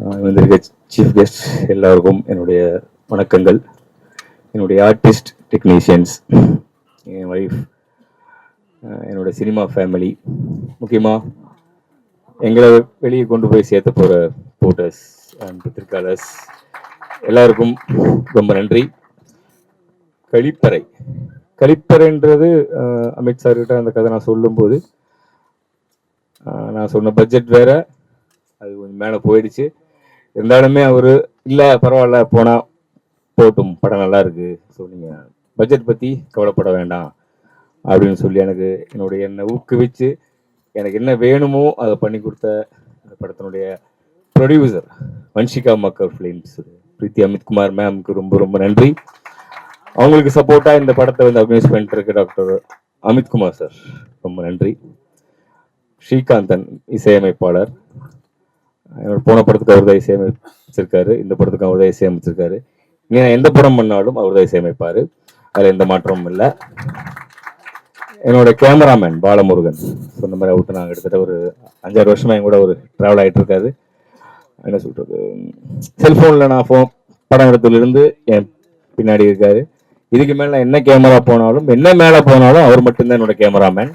வந்திருக்க chief guest எல்லாருக்கும் என்னுடைய வணக்கங்கள். என்னுடைய ஆர்டிஸ்ட் டெக்னீஷியன்ஸ், என் ஒய்ஃப், என்னோட சினிமா ஃபேமிலி, முக்கியமாக எங்களை வெளியே கொண்டு போய் சேர்த்த போகிற போட்டர்ஸ் அண்ட் பத்திரிகையாளர்ஸ் எல்லாருக்கும் ரொம்ப நன்றி. கழிப்பறைன்றது அமித் சார்கிட்ட அந்த கதை நான் சொல்லும்போது நான் சொன்ன பட்ஜெட் வேற, அது கொஞ்சம் மேலே போயிடுச்சு. இருந்தாலுமே அவர் இல்லை பரவாயில்ல போனால் போட்டும், படம் நல்லா இருக்கு, ஸோ நீங்கள் பட்ஜெட் பற்றி கவலைப்பட வேண்டாம் அப்படின்னு சொல்லி என்னை ஊக்குவிச்சு எனக்கு என்ன வேணுமோ அதை பண்ணி கொடுத்த அந்த படத்தினுடைய ப்ரொடியூசர் வன்ஷிகா மக்கர் ஃபிலிம்ஸ் பிரீத்தி அமித்குமார் மேம்க்கு ரொம்ப ரொம்ப நன்றி. அவங்களுக்கு சப்போர்ட்டாக இந்த படத்தை வந்து அப்யூஸ் பண்ணிட்டு இருக்க டாக்டர் அமித்குமார் சார் ரொம்ப நன்றி. ஸ்ரீகாந்தன் இசையமைப்பாளர், என்னோட போன படத்துக்கு அவர் தான் இசையமைச்சிருக்காரு, இந்த படத்துக்கு அவர் தான் இசையமைச்சிருக்காரு. நீ எந்த படம் பண்ணாலும் அவர் தான் இசையமைப்பார், அதில் எந்த மாற்றமும் இல்லை. என்னோட கேமராமேன் பாலமுருகன் சொன்ன மாதிரி அவுட்டு நாங்கள் கிட்டத்தட்ட ஒரு 5-6 வருஷமா என் கூட ஒரு ட்ராவல் ஆகிட்டு இருக்காரு. என்ன சொல்றது, செல்ஃபோனில் நான் படம் எடுத்ததுலேருந்து என் பின்னாடி இருக்காரு. இதுக்கு மேலே என்ன கேமரா போனாலும் என்ன மேலே போனாலும் அவர் மட்டும்தான் என்னோட கேமராமேன்.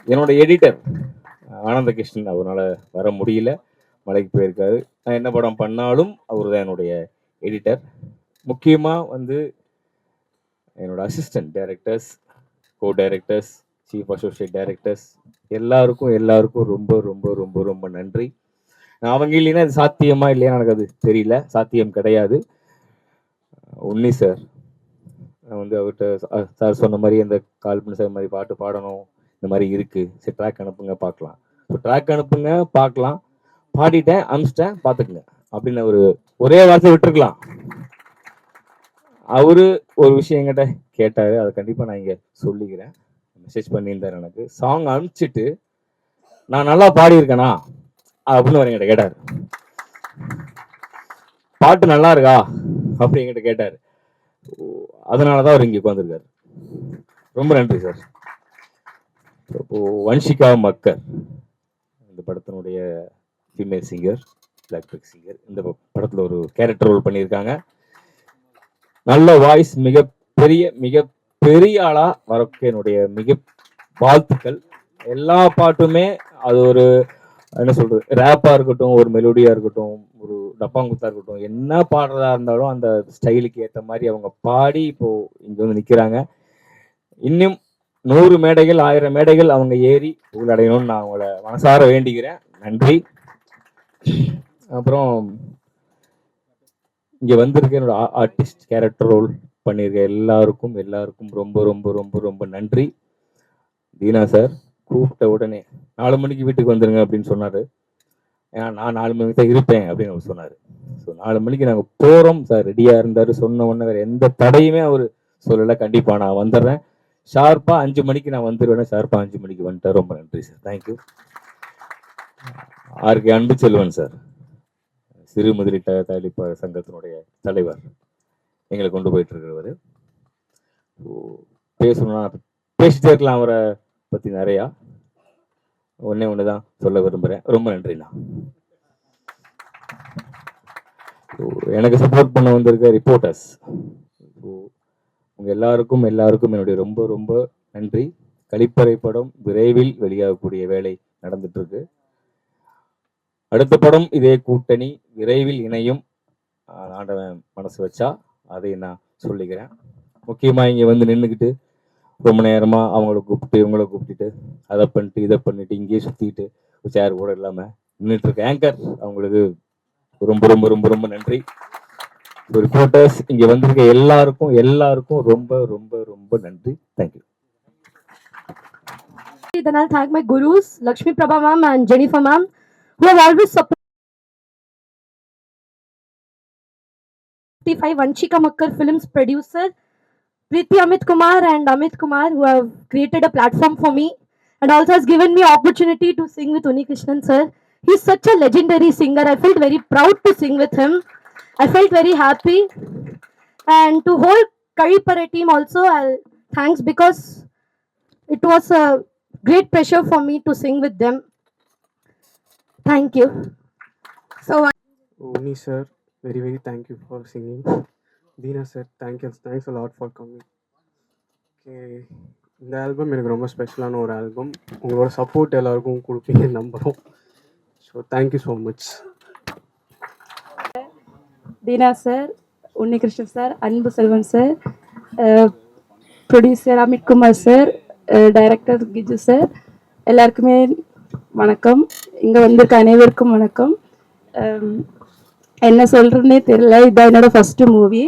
என்னோட எடிட்டர் ஆனந்த கிருஷ்ணன், அவரால் வர முடியல, மலைக்கு போயிருக்காரு. நான் என்ன படம் பண்ணாலும் அவர் தான் என்னுடைய எடிட்டர். முக்கியமாக வந்து என்னோட அசிஸ்டன்ட் டைரக்டர்ஸ், கோ டைரக்டர்ஸ், சீஃப் அசோசியேட் டைரக்டர்ஸ் எல்லாருக்கும் ரொம்ப ரொம்ப ரொம்ப ரொம்ப நன்றி. நான் அவங்க இல்லைன்னா அது சாத்தியமா இல்லையா எனக்கு அது தெரியல, சாத்தியம் கிடையாது. உன்னி சார், நான் வந்து அவர்கிட்ட சார் சொன்ன மாதிரி அந்த கால் பண்ணி சார் மாதிரி பாட்டு பாடணும், இந்த மாதிரி இருக்கு, சரி ட்ராக் அனுப்புங்க பார்க்கலாம், ட்ராக் அனுப்புங்க பார்க்கலாம், பாடிட்டேன் அனுப்பிச்சிட்டேன் பார்த்துக்குங்க அப்படின்னு ஒரே வார்த்தை விட்டுருக்கலாம். அவரு ஒரு விஷயம் என்கிட்ட கேட்டாரு, அதை கண்டிப்பா நான் இங்க சொல்லிக்கிறேன். மெசேஜ் பண்ணியிருந்தாரு எனக்கு. சாங் அனுப்பிச்சிட்டு நான் நல்லா பாடியிருக்கேனா அப்படின்னு அவர் என்கிட்ட கேட்டாரு. பாட்டு நல்லா இருக்கா அப்படி என்கிட்ட கேட்டாரு. அதனாலதான் அவர் இங்க உட்காந்துருக்காரு. ரொம்ப நன்றி சார். இப்போ வன்ஷிகா மக்கர் இந்த படத்தினுடைய ஃபீமேல் சிங்கர், எலக்ட்ரிக் சிங்கர், இந்த படத்துல ஒரு கேரக்டர் ரோல் பண்ணியிருக்காங்க. நல்ல வாய்ஸ், மிக பெரிய ஆளா வரக்கு என்னுடைய மிக வாழ்த்துக்கள். எல்லா பாட்டுமே அது ஒரு என்ன சொல்றது, ரேப்பா இருக்கட்டும், ஒரு மெலோடியா இருக்கட்டும், ஒரு டப்பாங்குத்தா இருக்கட்டும், என்ன பாடுறதா இருந்தாலும் அந்த ஸ்டைலுக்கு ஏற்ற மாதிரி அவங்க பாடி இப்போ இங்க வந்து நிக்கிறாங்க. இன்னும் 100 மேடைகள் 1000 மேடைகள் அவங்க ஏறி புகழடையணும்னு நான் அவங்கள மனசார வேண்டிக்கிறேன். நன்றி. அப்புறம் இங்க வந்திருக்க என்னோட ஆர்டிஸ்ட் கேரக்டர் ரோல் பண்ணியிருக்க எல்லாருக்கும் ரொம்ப ரொம்ப ரொம்ப ரொம்ப நன்றி. தீனா சார் கூப்பிட்ட உடனே 4 மணிக்கு வீட்டுக்கு வந்துருங்க அப்படின்னு சொன்னாரு. ஏன்னா நான் 4 மணிக்கு தான் இருப்பேன் அப்படின்னு அவர் சொன்னாரு. ஸோ 4 மணிக்கு நாங்கள் போறோம் சார், ரெடியா இருந்தாரு. சொன்ன உடனே வேற எந்த தடையுமே அவர் சொல்லலை. கண்டிப்பா நான் வந்துடுறேன், ஷார்ப்பா 5 மணிக்கு நான் வந்துடுவேன். ஷார்ப்பா 5 மணிக்கு வந்துட்டேன். ரொம்ப நன்றி சார், தேங்க்யூ. ஆர்கே அன்பு செல்வன் சார், சிறு முதலீட்டு தயாரிப்பாளர் சங்கத்தினுடைய தலைவர், எங்களை கொண்டு போயிட்டு இருக்கிறவர். பேசணும்னா பேசிட்டே இருக்கலாம் அவரை பத்தி நிறையா. ஒண்ணுதான் சொல்ல விரும்புறேன். ரொம்ப நன்றிண்ணா. எனக்கு சப்போர்ட் பண்ண வந்திருக்க ரிப்போர்ட்டர்ஸ் உங்க எல்லாருக்கும் என்னுடைய ரொம்ப ரொம்ப நன்றி. கழிப்பறை படம் விரைவில் வெளியாகக்கூடிய வேலை நடந்துட்டு இருக்கு. அடுத்த படம் இதே கூட்டணி விரைவில் இணையும், ஆண்டவன் மனசு வச்சா, அதை நான் சொல்லிக்கிறேன். முக்கியமா இங்க வந்து நின்றுக்கிட்டு ரொம்ப நேரமா அவங்கள கூப்பிட்டு இவங்கள கூப்பிட்டுட்டு அதை பண்ணிட்டு இதை பண்ணிட்டு இங்கேயே சுத்திட்டு சேர் கூட இல்லாம நின்றுட்டு இருக்க ஆங்கர், அவங்களுக்கு ரொம்ப ரொம்ப ரொம்ப ரொம்ப நன்றி. ரிப்போர்ட்டர்ஸ், இங்க வந்திருக்க எல்லாருக்கும் ரொம்ப ரொம்ப ரொம்ப நன்றி. Thank you. Then I'll thank my gurus, Lakshmi Prabha ma'am and Jennifer ma'am, who have always supported Vanchika Makkar Films producer, Preeti Amit Kumar and Amit Kumar, who have created a platform for me and also has given me opportunity to sing with Uni Krishnan sir. He's such a legendary singer. I felt very proud to sing with him. I felt very happy. And to whole Kalipare team also, thanks, because it was a great pleasure for me to sing with them. Thank you. So Uni sir, very very thank you for singing. Deena sir, thanks a lot for coming. Okay, இந்த album எனக்கு ரொம்ப ஸ்பெஷலான ஒரு album. உங்களோட support எல்லாருக்கும் கொடுப்பீங்கன்னு நம்புகிறோம். So thank you so much. Dheena sir, Unnikrishnan sir, Anbu Selvan sir, producer Amitkumar sir, director Giju sir, எல்லாருக்குமே வணக்கம். இங்கே வந்திருக்க அனைவருக்கும் வணக்கம். என்ன சொல்கிறதுனே தெரியல, இதுதான் என்னோடய ஃபஸ்ட்டு மூவி.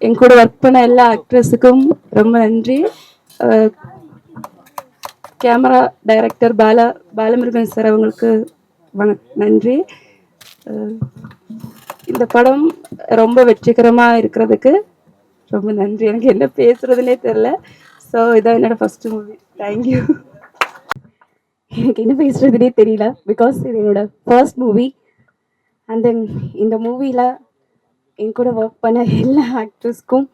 என் கூட ஒர்க் பண்ண எல்லா ஆக்ட்ரஸுக்கும் ரொம்ப நன்றி. கேமரா டைரக்டர் பாலமுருகன் சார் அவங்களுக்கு நன்றி. இந்த படம் ரொம்ப வெற்றிகரமாக இருக்கிறதுக்கு ரொம்ப நன்றி. எனக்கு என்ன பேசுகிறதுனே தெரில. ஸோ இதான் என்னோடய ஃபஸ்ட்டு மூவி. தேங்க்யூ. எனக்கு என்ன பேசுகிறதுனே தெரியல, பிகாஸ் இது என்னோடய ஃபர்ஸ்ட் மூவி. அண்ட் தென் இந்த மூவியில் என் கூட ஒர்க் பண்ண எல்லா ஆக்டர்ஸ்க்கும்,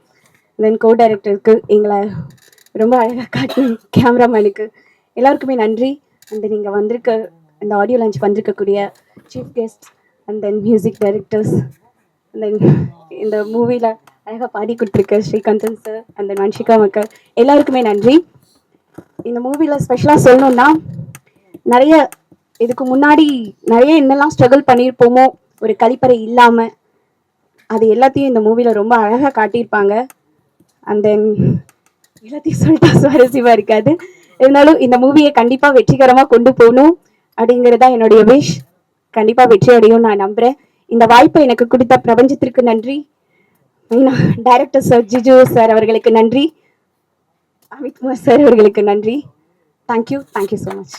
தென் கோ டைரக்டருக்கு, எங்களை ரொம்ப அழகாக காட்டின கேமராமேனுக்கு எல்லாருக்குமே நன்றி. அண்ட் தென் இங்கே வந்திருக்க இந்த ஆடியோ லான்ச் வந்திருக்கக்கூடிய chief guest and then music directors, and then இந்த மூவியில் அழகாக பாடி கொடுத்துருக்க Srikanthan sir and then Vanshika மக்கள் எல்லாருக்குமே நன்றி. இந்த மூவியில் ஸ்பெஷலாக சொல்லணுன்னா, நிறைய இதுக்கு முன்னாடி நிறைய என்னெல்லாம் ஸ்ட்ரகிள் பண்ணியிருப்போமோ ஒரு கழிப்பறை இல்லாமல், அது எல்லாத்தையும் இந்த மூவியில் ரொம்ப அழகாக காட்டியிருப்பாங்க. அண்ட் தென் எல்லாத்தையும் சொல்லிட்டா சுவாரஸ்யமாக இருக்காது, இருந்தாலும் இந்த மூவியை கண்டிப்பாக வெற்றிகரமாக கொண்டு போகணும் அப்படிங்கிறதா என்னுடைய விஷ். கண்டிப்பாக வெற்றி அடையும் நான் நம்புகிறேன். இந்த வாய்ப்பை எனக்கு கொடுத்த பிரபஞ்சத்திற்கு நன்றி. மெயினாக டைரக்டர் சார் ஜிஜு சார் அவர்களுக்கு நன்றி. அமித்குமார் சார் அவர்களுக்கு நன்றி. Thank you so much.